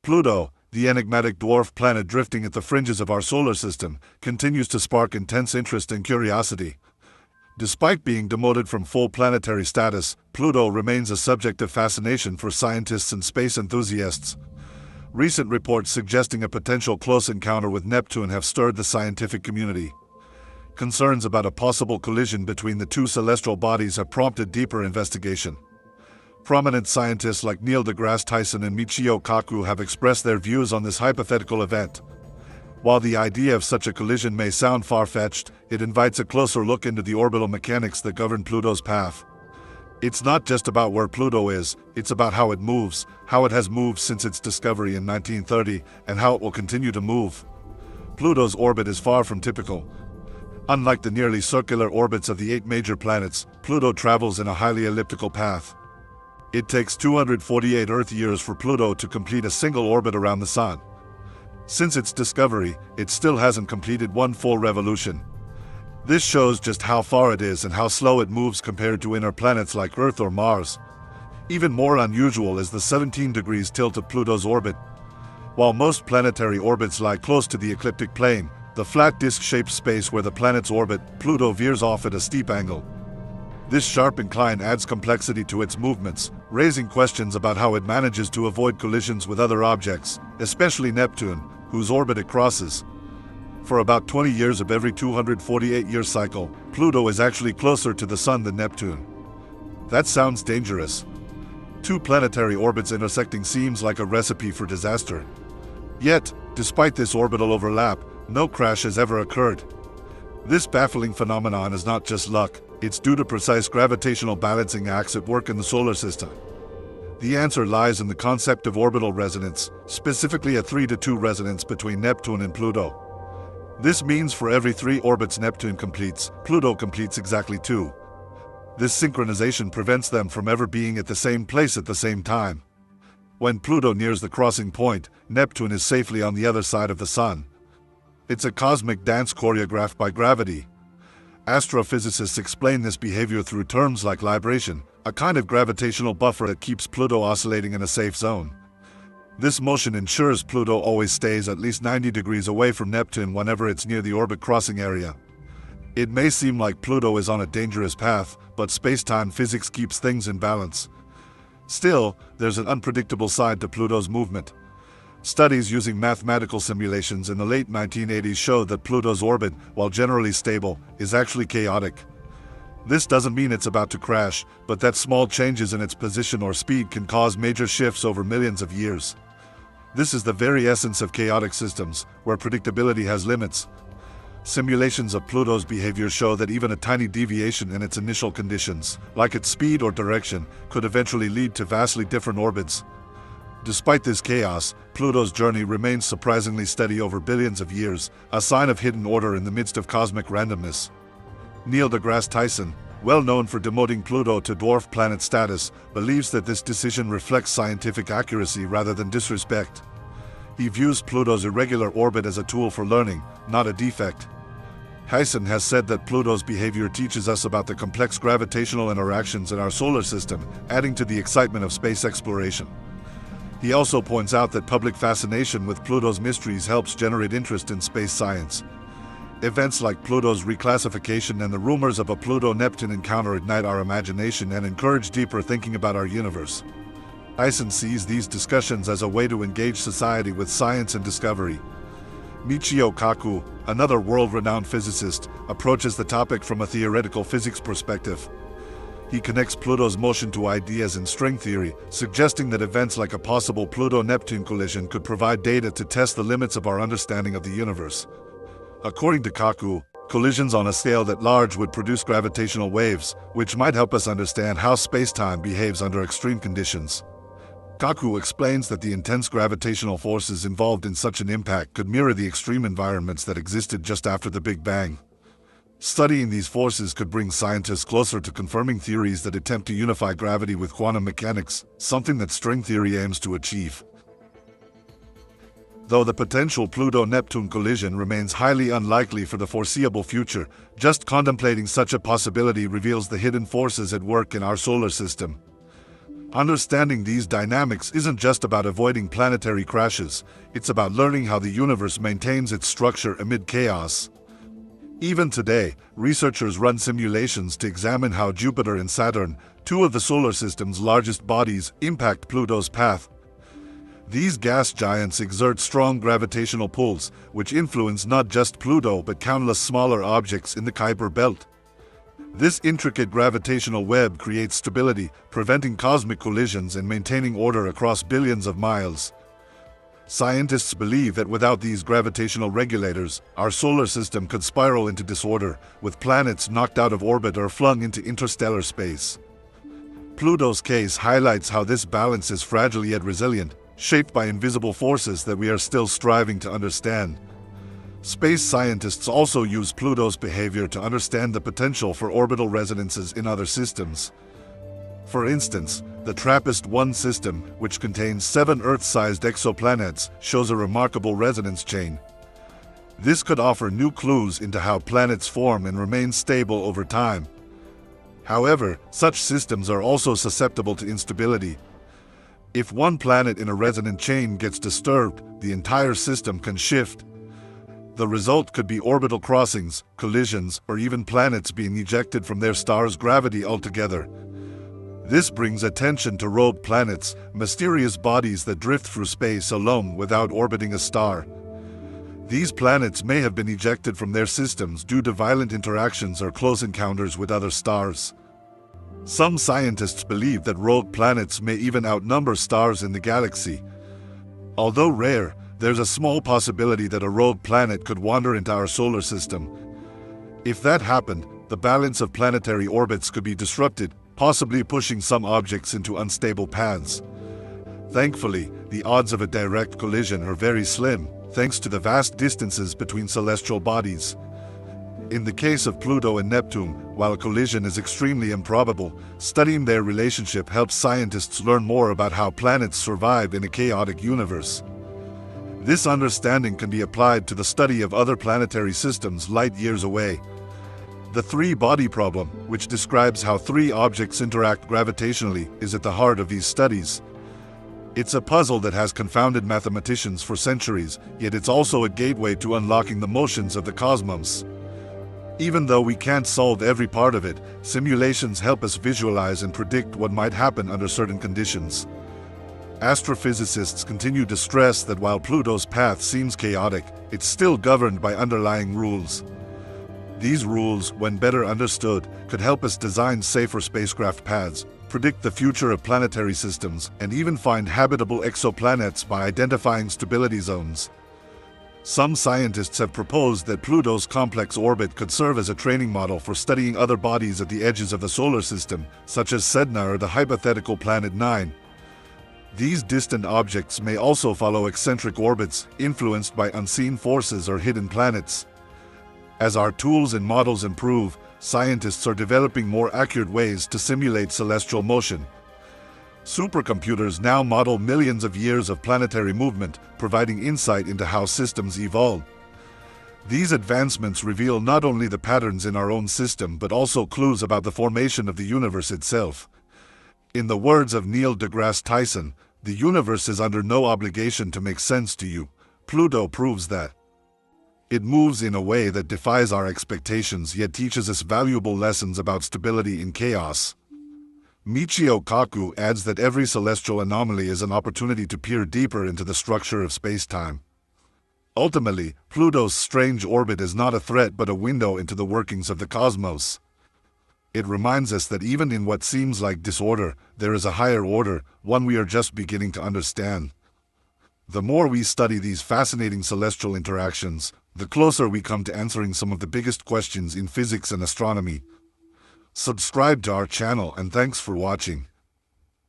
Pluto, the enigmatic dwarf planet drifting at the fringes of our solar system, continues to spark intense interest and curiosity. Despite being demoted from full planetary status, Pluto remains a subject of fascination for scientists and space enthusiasts. Recent reports suggesting a potential close encounter with Neptune have stirred the scientific community. Concerns about a possible collision between the two celestial bodies have prompted deeper investigation. Prominent scientists like Neil deGrasse Tyson and Michio Kaku have expressed their views on this hypothetical event. While the idea of such a collision may sound far-fetched, it invites a closer look into the orbital mechanics that govern Pluto's path. It's not just about where Pluto is, it's about how it moves, how it has moved since its discovery in 1930, and how it will continue to move. Pluto's orbit is far from typical. Unlike the nearly circular orbits of the 8 major planets, Pluto travels in a highly elliptical path. It takes 248 Earth years for Pluto to complete a single orbit around the Sun. Since its discovery, it still hasn't completed one full revolution. This shows just how far it is and how slow it moves compared to inner planets like Earth or Mars. Even more unusual is the 17 degrees tilt of Pluto's orbit. While most planetary orbits lie close to the ecliptic plane, the flat disc-shaped space where the planets orbit, Pluto veers off at a steep angle. This sharp incline adds complexity to its movements, raising questions about how it manages to avoid collisions with other objects, especially Neptune, whose orbit it crosses. For about 20 years of every 248-year cycle, Pluto is actually closer to the Sun than Neptune. That sounds dangerous. 2 planetary orbits intersecting seems like a recipe for disaster. Yet, despite this orbital overlap, no crash has ever occurred. This baffling phenomenon is not just luck, it's due to precise gravitational balancing acts at work in the solar system. The answer lies in the concept of orbital resonance, specifically a 3-to-2 resonance between Neptune and Pluto. This means for every 3 orbits Neptune completes, Pluto completes exactly 2. This synchronization prevents them from ever being at the same place at the same time. When Pluto nears the crossing point, Neptune is safely on the other side of the Sun. It's a cosmic dance choreographed by gravity. Astrophysicists explain this behavior through terms like libration, a kind of gravitational buffer that keeps Pluto oscillating in a safe zone. This motion ensures Pluto always stays at least 90 degrees away from Neptune whenever it's near the orbit crossing area. It may seem like Pluto is on a dangerous path, but space-time physics keeps things in balance. Still, there's an unpredictable side to Pluto's movement. Studies using mathematical simulations in the late 1980s showed that Pluto's orbit, while generally stable, is actually chaotic. This doesn't mean it's about to crash, but that small changes in its position or speed can cause major shifts over millions of years. This is the very essence of chaotic systems, where predictability has limits. Simulations of Pluto's behavior show that even a tiny deviation in its initial conditions, like its speed or direction, could eventually lead to vastly different orbits. Despite this chaos, Pluto's journey remains surprisingly steady over billions of years, a sign of hidden order in the midst of cosmic randomness. Neil deGrasse Tyson, well known for demoting Pluto to dwarf planet status, believes that this decision reflects scientific accuracy rather than disrespect. He views Pluto's irregular orbit as a tool for learning, not a defect. Tyson has said that Pluto's behavior teaches us about the complex gravitational interactions in our solar system, adding to the excitement of space exploration. He also points out that public fascination with Pluto's mysteries helps generate interest in space science. Events like Pluto's reclassification and the rumors of a Pluto-Neptune encounter ignite our imagination and encourage deeper thinking about our universe. Tyson sees these discussions as a way to engage society with science and discovery. Michio Kaku, another world-renowned physicist, approaches the topic from a theoretical physics perspective. He connects Pluto's motion to ideas in string theory, suggesting that events like a possible Pluto-Neptune collision could provide data to test the limits of our understanding of the universe. According to Kaku, collisions on a scale that large would produce gravitational waves, which might help us understand how space-time behaves under extreme conditions. Kaku explains that the intense gravitational forces involved in such an impact could mirror the extreme environments that existed just after the Big Bang. Studying these forces could bring scientists closer to confirming theories that attempt to unify gravity with quantum mechanics, something that string theory aims to achieve. Though the potential Pluto-Neptune collision remains highly unlikely for the foreseeable future, just contemplating such a possibility reveals the hidden forces at work in our solar system. Understanding these dynamics isn't just about avoiding planetary crashes, it's about learning how the universe maintains its structure amid chaos. Even today, researchers run simulations to examine how Jupiter and Saturn, two of the solar system's largest bodies, impact Pluto's path. These gas giants exert strong gravitational pulls, which influence not just Pluto but countless smaller objects in the Kuiper belt. This intricate gravitational web creates stability, preventing cosmic collisions and maintaining order across billions of miles. Scientists believe that without these gravitational regulators, our solar system could spiral into disorder, with planets knocked out of orbit or flung into interstellar space. Pluto's case highlights how this balance is fragile yet resilient, shaped by invisible forces that we are still striving to understand. Space scientists also use Pluto's behavior to understand the potential for orbital resonances in other systems. For instance, the TRAPPIST-1 system, which contains 7 Earth-sized exoplanets, shows a remarkable resonance chain. This could offer new clues into how planets form and remain stable over time. However, such systems are also susceptible to instability. If one planet in a resonant chain gets disturbed, the entire system can shift. The result could be orbital crossings, collisions, or even planets being ejected from their star's gravity altogether. This brings attention to rogue planets, mysterious bodies that drift through space alone without orbiting a star. These planets may have been ejected from their systems due to violent interactions or close encounters with other stars. Some scientists believe that rogue planets may even outnumber stars in the galaxy. Although rare, there's a small possibility that a rogue planet could wander into our solar system. If that happened, the balance of planetary orbits could be disrupted, possibly pushing some objects into unstable paths. Thankfully, the odds of a direct collision are very slim, thanks to the vast distances between celestial bodies. In the case of Pluto and Neptune, while a collision is extremely improbable, studying their relationship helps scientists learn more about how planets survive in a chaotic universe. This understanding can be applied to the study of other planetary systems light years away. The three-body problem, which describes how 3 objects interact gravitationally, is at the heart of these studies. It's a puzzle that has confounded mathematicians for centuries, yet it's also a gateway to unlocking the motions of the cosmos. Even though we can't solve every part of it, simulations help us visualize and predict what might happen under certain conditions. Astrophysicists continue to stress that while Pluto's path seems chaotic, it's still governed by underlying rules. These rules, when better understood, could help us design safer spacecraft paths, predict the future of planetary systems, and even find habitable exoplanets by identifying stability zones. Some scientists have proposed that Pluto's complex orbit could serve as a training model for studying other bodies at the edges of the solar system, such as Sedna or the hypothetical Planet 9. These distant objects may also follow eccentric orbits, influenced by unseen forces or hidden planets. As our tools and models improve, scientists are developing more accurate ways to simulate celestial motion. Supercomputers now model millions of years of planetary movement, providing insight into how systems evolve. These advancements reveal not only the patterns in our own system but also clues about the formation of the universe itself. In the words of Neil deGrasse Tyson, "The universe is under no obligation to make sense to you." Pluto proves that. It moves in a way that defies our expectations yet teaches us valuable lessons about stability in chaos. Michio Kaku adds that every celestial anomaly is an opportunity to peer deeper into the structure of space-time. Ultimately, Pluto's strange orbit is not a threat but a window into the workings of the cosmos. It reminds us that even in what seems like disorder, there is a higher order, one we are just beginning to understand. The more we study these fascinating celestial interactions, the closer we come to answering some of the biggest questions in physics and astronomy. Subscribe to our channel and thanks for watching.